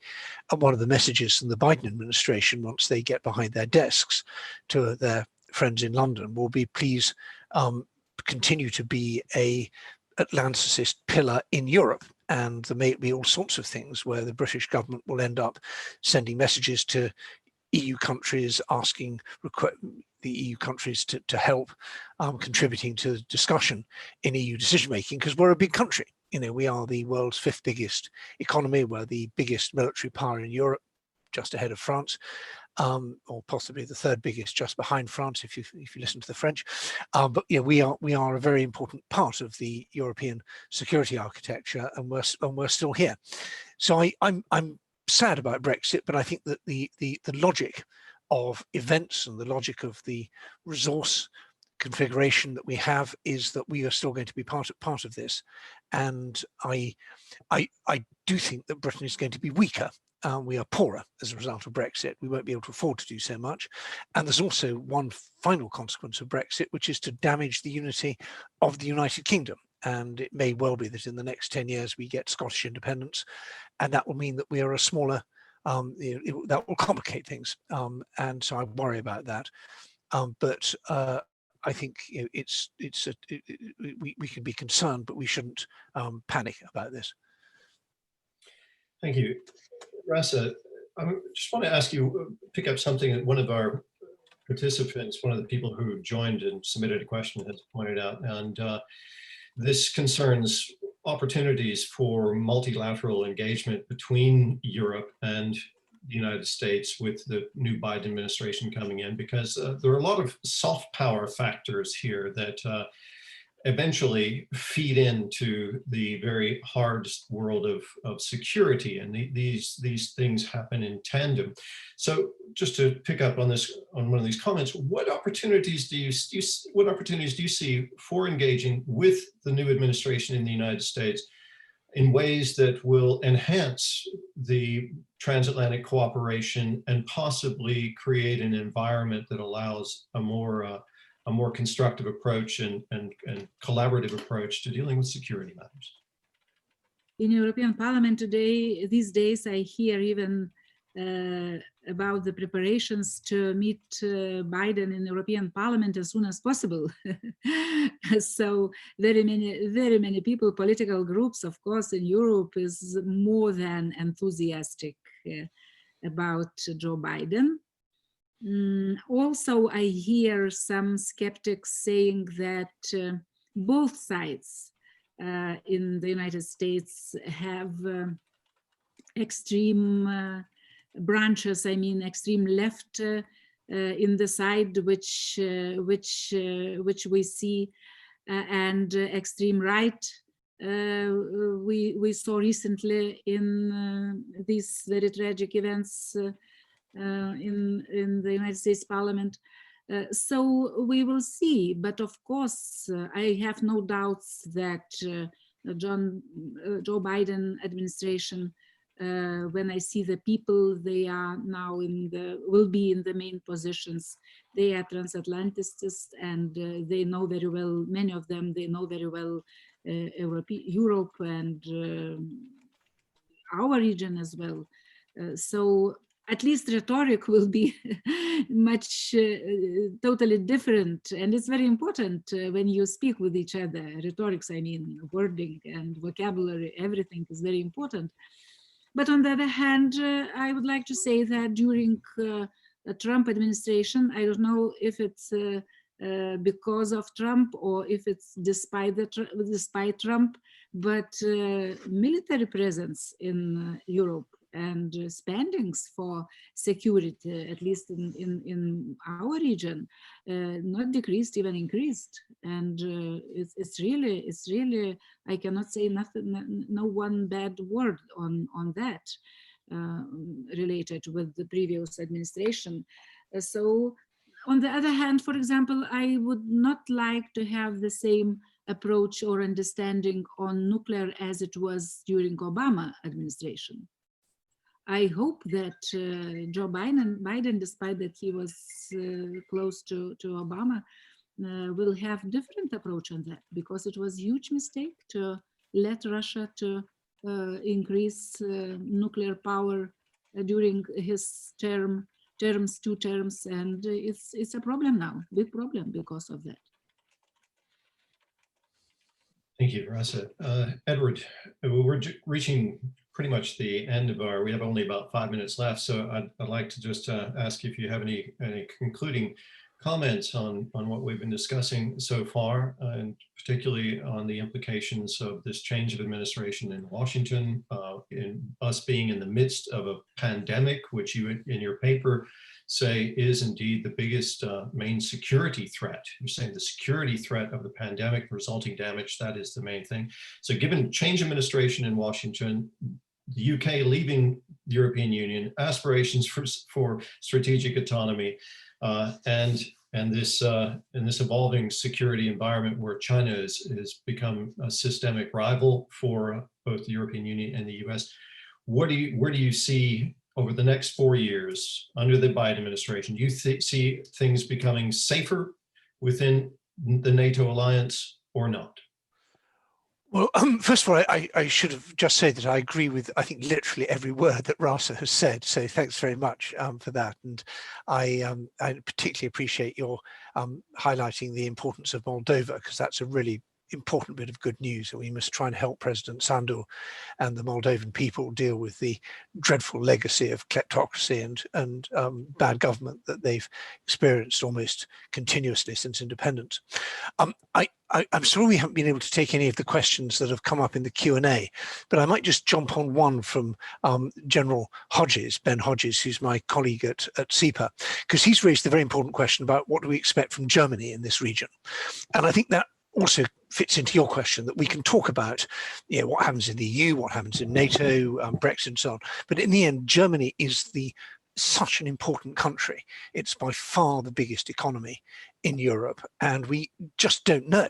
Speaker 3: one of the messages from the Biden administration, once they get behind their desks to their friends in London, will be, please continue to be a Atlanticist pillar in Europe. And there may be all sorts of things where the British government will end up sending messages to EU countries, asking the EU countries to help contributing to the discussion in EU decision-making, because we're a big country. We are the world's 5th biggest economy. We're the biggest military power in Europe, just ahead of France, or possibly the 3rd biggest, just behind France, if you listen to the French. But yeah, we are a very important part of the European security architecture, and we're still here. So I'm sad about Brexit, but I think that the logic of events and the logic of the resource configuration that we have is that we are still going to be part of this. And I do think that Britain is going to be weaker. We are poorer as a result of Brexit. We won't be able to afford to do so much. And there's also one final consequence of Brexit, which is to damage the unity of the United Kingdom. And it may well be that in the next 10 years we get Scottish independence, and that will mean that we are a smaller that will complicate things, and so I worry about that. But I think we can be concerned, but we shouldn't panic about this.
Speaker 2: Thank you, Rasa. I just want to ask you, pick up something that one of our participants, one of the people who joined and submitted a question, has pointed out, and this concerns opportunities for multilateral engagement between Europe and the United States with the new Biden administration coming in, because there are a lot of soft power factors here that eventually feed into the very hard world of security, and these things happen in tandem. So just to pick up on this, on one of these comments, what opportunities do you see for engaging with the new administration in the United States in ways that will enhance the transatlantic cooperation and possibly create an environment that allows a more constructive approach and collaborative approach to dealing with security matters?
Speaker 4: In European Parliament today, these days, I hear even about the preparations to meet Biden in European Parliament as soon as possible. So very many people, political groups, of course, in Europe is more than enthusiastic about Joe Biden. Also, I hear some skeptics saying that both sides in the United States have extreme branches, I mean extreme left in the side which we see, and extreme right. We saw recently in these very tragic events in the United States Parliament. So we will see, but of course I have no doubts that Joe Biden administration, when I see the people, they are now will be in the main positions. They are transatlanticists, and they know very well, many of them, they know very well Europe and our region as well. So at least rhetoric will be much totally different. And it's very important when you speak with each other. Rhetorics, I mean, wording and vocabulary, everything is very important. But on the other hand, I would like to say that during the Trump administration, I don't know if it's because of Trump or if it's despite Trump, but military presence in Europe and spendings for security, at least in our region, not decreased, even increased. And it's really, I cannot say nothing, no one bad word on that related with the previous administration. So on the other hand, for example, I would not like to have the same approach or understanding on nuclear as it was during Obama administration. I hope that Joe Biden, despite that he was close to Obama, will have different approach on that, because it was a huge mistake to let Russia to increase nuclear power during his two terms, and it's a problem now, big problem because of that.
Speaker 2: Thank you, Rasa. Edward, we're reaching pretty much the end of we have only about 5 minutes left, so I'd like to just ask if you have any concluding comments on what we've been discussing so far, and particularly on the implications of this change of administration in Washington, in us being in the midst of a pandemic, which you in your paper say is indeed the biggest main security threat. You're saying the security threat of the pandemic, resulting damage, that is the main thing. So given change administration in Washington, the UK leaving the European Union, aspirations for strategic autonomy, and this evolving security environment where China has become a systemic rival for both the European Union and the US, where do you see over the next 4 years under the Biden administration? Do you see things becoming safer within the NATO alliance or not?
Speaker 3: Well, first of all, I should have just said that I agree with, I think, literally every word that Rasa has said. So thanks very much for that. And I particularly appreciate your highlighting the importance of Moldova, because that's a really important bit of good news, and we must try and help President Sandu and the Moldovan people deal with the dreadful legacy of kleptocracy and bad government that they've experienced almost continuously since independence. I'm sorry we haven't been able to take any of the questions that have come up in the Q&A, but I might just jump on one from General Hodges, Ben Hodges, who's my colleague at SEPA, because he's raised a very important question about what do we expect from Germany in this region. And I think that also fits into your question, that we can talk about, you know, what happens in the EU, what happens in NATO, Brexit and so on. But in the end, Germany is such an important country. It's by far the biggest economy in Europe, and we just don't know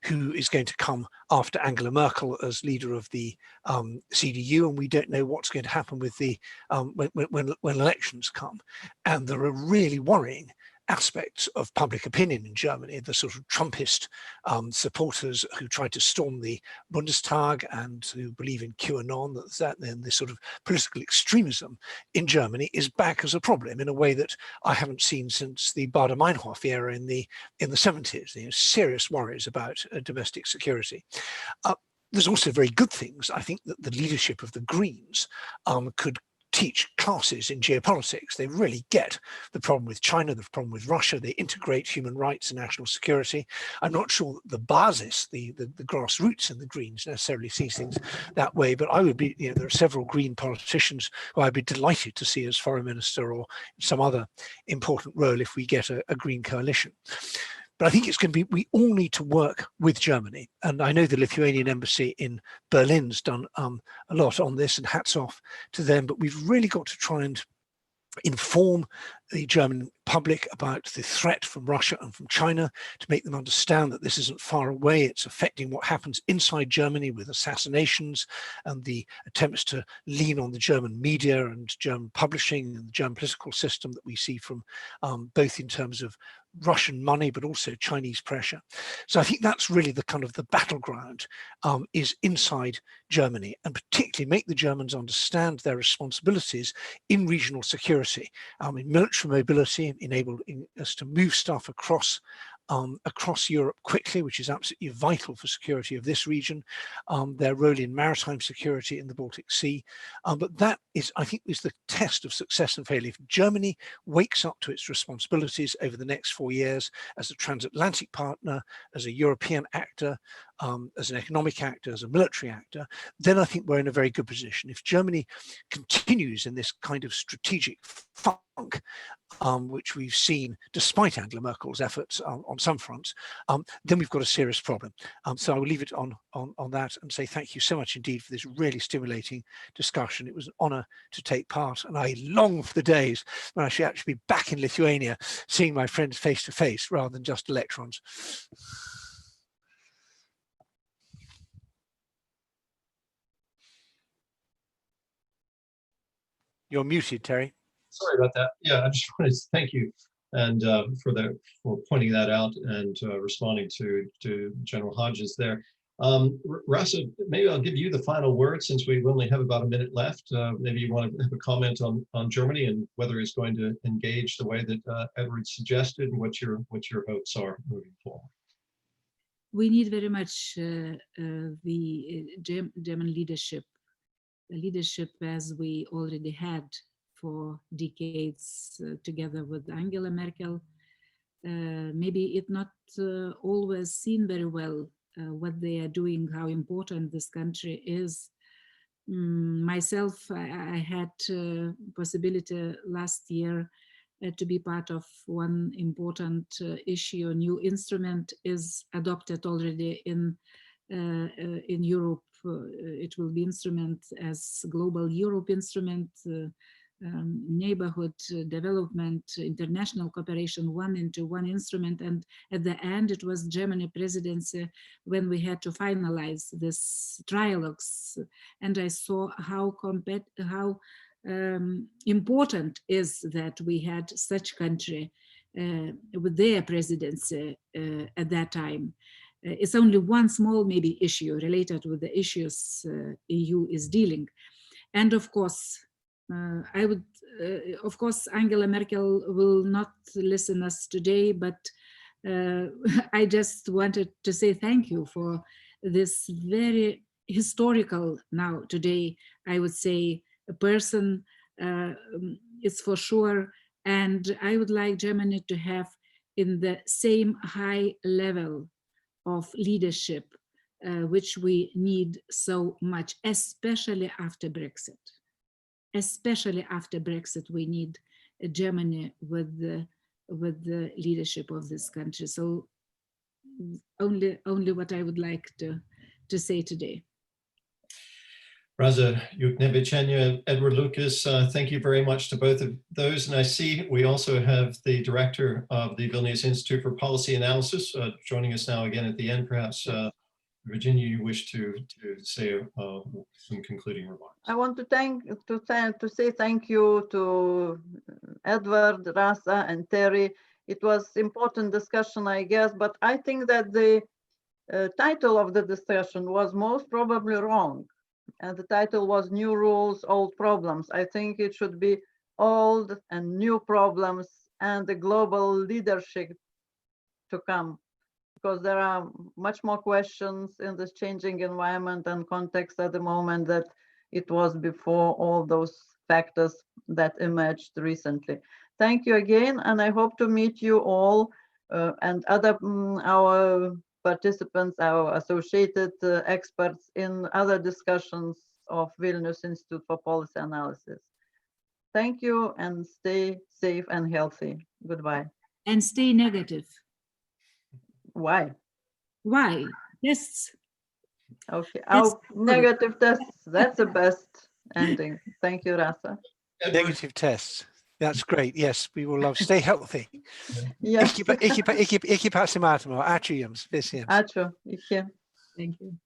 Speaker 3: who is going to come after Angela Merkel as leader of the CDU, and we don't know what's going to happen with the when elections come. And there are really worrying aspects of public opinion in Germany, the sort of Trumpist supporters who tried to storm the Bundestag and who believe in QAnon, that then this sort of political extremism in Germany is back as a problem in a way that I haven't seen since the Baader-Meinhof era in the 70s. You know, serious worries about domestic security. There's also very good things. I think that the leadership of the Greens could teach classes in geopolitics. They really get the problem with China, the problem with Russia. They integrate human rights and national security. I'm not sure that the basis, the grassroots in the Greens necessarily sees things that way, but I would be, you know, there are several Green politicians who I'd be delighted to see as foreign minister or some other important role if we get a Green coalition. But I think it's going to be, we all need to work with Germany. And I know the Lithuanian embassy in Berlin's done a lot on this, and hats off to them. But we've really got to try and inform the German public about the threat from Russia and from China, to make them understand that this isn't far away. It's affecting what happens inside Germany with assassinations and the attempts to lean on the German media and German publishing and the German political system that we see from both in terms of Russian money, but also Chinese pressure. So I think that's really the kind of the battleground is inside Germany, and particularly make the Germans understand their responsibilities in regional security, in military mobility, enabling us to move stuff across Europe quickly, which is absolutely vital for security of this region, their role in maritime security in the Baltic Sea. But that is, I think, is the test of success and failure. If Germany wakes up to its responsibilities over the next 4 years as a transatlantic partner, as a European actor, as an economic actor, as a military actor, then I think we're in a very good position. If Germany continues in this kind of strategic funk, which we've seen despite Angela Merkel's efforts on some fronts, then we've got a serious problem. So I will leave it on that and say thank you so much indeed for this really stimulating discussion. It was an honor to take part, and I long for the days when I should actually be back in Lithuania, seeing my friends face to face rather than just electrons. You're muted, Terry.
Speaker 2: Sorry about that. Yeah, I just wanted to thank you and for pointing that out and responding to General Hodges there. Rasa, maybe I'll give you the final word since we only have about a minute left. Maybe you want to have a comment on Germany and whether it's going to engage the way that Edward suggested, and what your hopes are moving forward.
Speaker 4: We need very much the German leadership as we already had for decades together with Angela Merkel. Maybe it not always seen very well what they are doing, how important this country is. Myself, I had possibility last year to be part of one important issue. A new instrument is adopted already in Europe. It will be instrument as Global Europe instrument, neighborhood development, international cooperation, one into one instrument. And at the end, it was Germany presidency when we had to finalize this trialogues. And I saw how important is that we had such country with their presidency at that time. it's only one small maybe issue related with the issues EU is dealing. And of course, of course, Angela Merkel will not listen us today, but I just wanted to say thank you for this very historical now today, I would say, a person, it's for sure. And I would like Germany to have in the same high level of leadership, which we need so much, especially after Brexit. Especially after Brexit, we need Germany with the leadership of this country. So only what I would like to say today.
Speaker 2: Raza Yuknevichenya, Edward Lucas, thank you very much to both of those. And I see we also have the director of the Vilnius Institute for Policy Analysis joining us now again at the end. Perhaps, Virginia, you wish to say some concluding remarks.
Speaker 1: I want to say thank you to Edward, Raza, and Terry. It was important discussion, I guess, but I think that the title of the discussion was most probably wrong. And the title was New Rules, Old Problems. I think it should be Old and New Problems and the global leadership to come, because there are much more questions in this changing environment and context at the moment that it was before all those factors that emerged recently. Thank you again, and I hope to meet you all and other our participants, our associated experts in other discussions of Vilnius Institute for Policy Analysis. Thank you and stay safe and healthy. Goodbye.
Speaker 4: And stay negative.
Speaker 1: Why?
Speaker 4: Why? Tests.
Speaker 1: Okay, our negative tests, that's the best ending. Thank you, Rasa.
Speaker 3: Negative tests. That's great. Yes, we will love. Stay healthy.
Speaker 1: Yes.
Speaker 3: Iki pasimatymo. Ačiū jums visiems.
Speaker 1: Ačiū. Iki.
Speaker 4: Thank you.